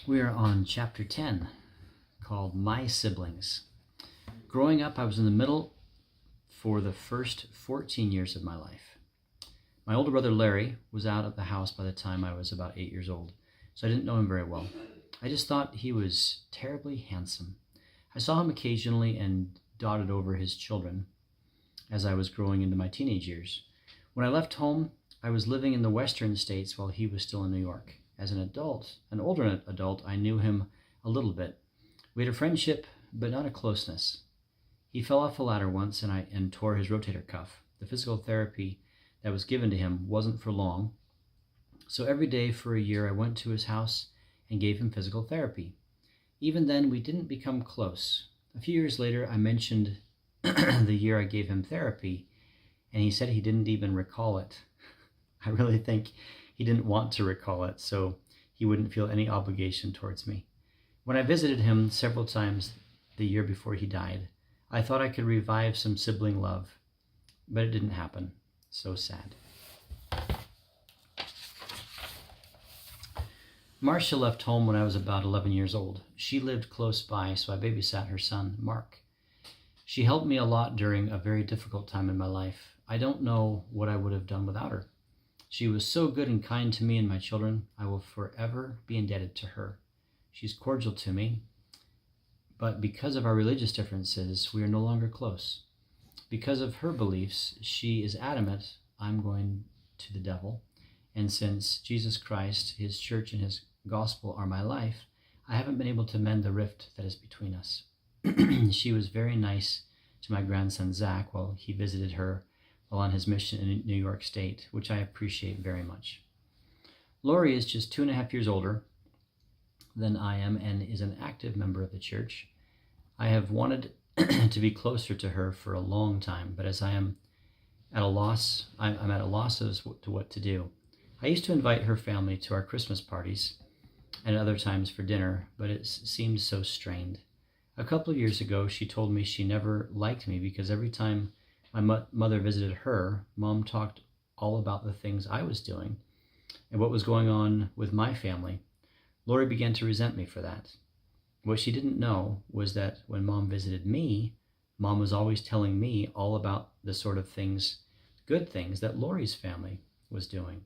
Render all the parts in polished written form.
We are on chapter 10 called My Siblings. Growing up, I was in the middle for the first 14 years of my life. My older brother Larry was out of the house by the time I was about 8 years old, so I didn't know him very well. I just thought he was terribly handsome. I saw him occasionally and dotted over his children as I was growing into my teenage years. When I left home, I was living in the western states while he was still in New York. As an older adult, I knew him a little bit. We had a friendship, but not a closeness. He fell off a ladder once and tore his rotator cuff. The physical therapy that was given to him wasn't for long, so every day for a year I went to his house and gave him physical therapy. Even then, we didn't become close. A few years later, I mentioned the year I gave him therapy, and he said he didn't even recall it. I really think he didn't want to recall it, so he wouldn't feel any obligation towards me. When I visited him several times the year before he died, I thought I could revive some sibling love, but it didn't happen. So sad. Marcia left home when I was about 11 years old. She lived close by, so I babysat her son, Mark. She helped me a lot during a very difficult time in my life. I don't know what I would have done without her. She was so good and kind to me and my children. I will forever be indebted to her. She's cordial to me, but because of our religious differences, we are no longer close. Because of her beliefs, she is adamant I'm going to the devil, and since Jesus Christ, his church, and his gospel are my life, I haven't been able to mend the rift that is between us. She was very nice to my grandson Zach while he visited her while on his mission in New York State, which I appreciate very much. Lori is just 2.5 years older than I am and is an active member of the church. I have wanted to be closer to her for a long time, but as I'm at a loss as to what to do. I used to invite her family to our Christmas parties and other times for dinner, but it seemed so strained. A couple of years ago, she told me she never liked me because every time my mother visited her, Mom talked all about the things I was doing and what was going on with my family. Lori began to resent me for that. What she didn't know was that when Mom visited me, Mom was always telling me all about the sort of things, good things, that Lori's family was doing.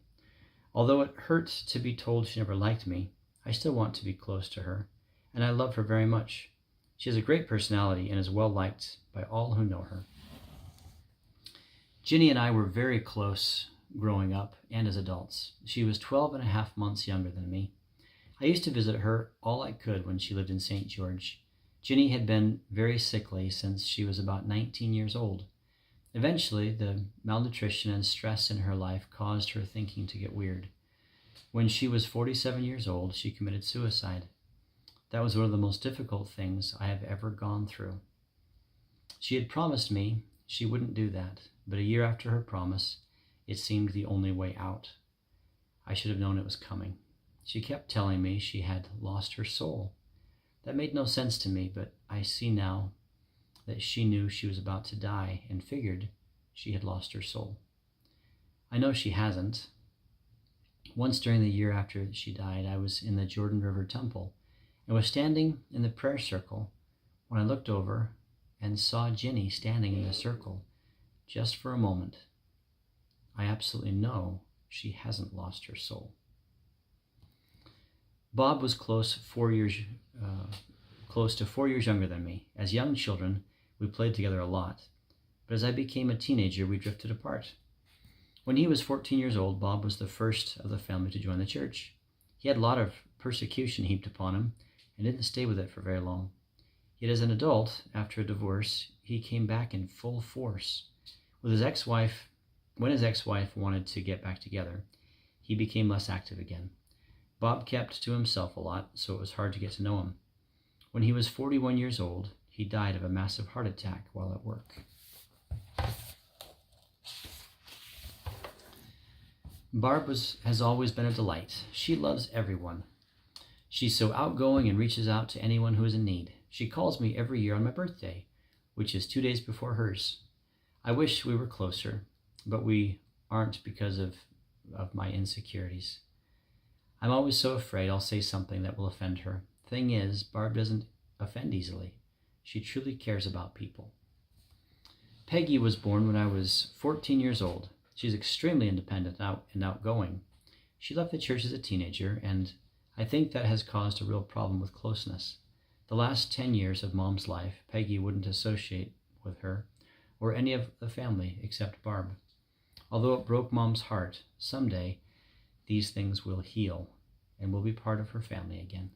Although it hurt to be told she never liked me, I still want to be close to her, and I love her very much. She has a great personality and is well liked by all who know her. Ginny and I were very close growing up and as adults. She was 12.5 months younger than me. I used to visit her all I could when she lived in St. George. Ginny had been very sickly since she was about 19 years old. Eventually, the malnutrition and stress in her life caused her thinking to get weird. When she was 47 years old, she committed suicide. That was one of the most difficult things I have ever gone through. She had promised me she wouldn't do that, but a year after her promise, it seemed the only way out. I should have known it was coming. She kept telling me she had lost her soul. That made no sense to me, but I see now that she knew she was about to die and figured she had lost her soul. I know she hasn't. Once during the year after she died, I was in the Jordan River Temple and was standing in the prayer circle when I looked over and saw Ginny standing in the circle just for a moment. I absolutely know she hasn't lost her soul. Bob was close to 4 years younger than me. As young children, we played together a lot, but as I became a teenager, we drifted apart. When he was 14 years old, Bob was the first of the family to join the church. He had a lot of persecution heaped upon him and didn't stay with it for very long. Yet as an adult, after a divorce, he came back in full force. When his ex-wife wanted to get back together, he became less active again. Bob kept to himself a lot, so it was hard to get to know him. When he was 41 years old, he died of a massive heart attack while at work. Barb has always been a delight. She loves everyone. She's so outgoing and reaches out to anyone who is in need. She calls me every year on my birthday, which is 2 days before hers. I wish we were closer, but we aren't because of my insecurities. I'm always so afraid I'll say something that will offend her. Thing is, Barb doesn't offend easily. She truly cares about people. Peggy was born when I was 14 years old. She's extremely independent and outgoing. She left the church as a teenager, and I think that has caused a real problem with closeness. The last 10 years of Mom's life, Peggy wouldn't associate with her or any of the family except Barb. Although it broke Mom's heart, someday these things will heal and will be part of her family again.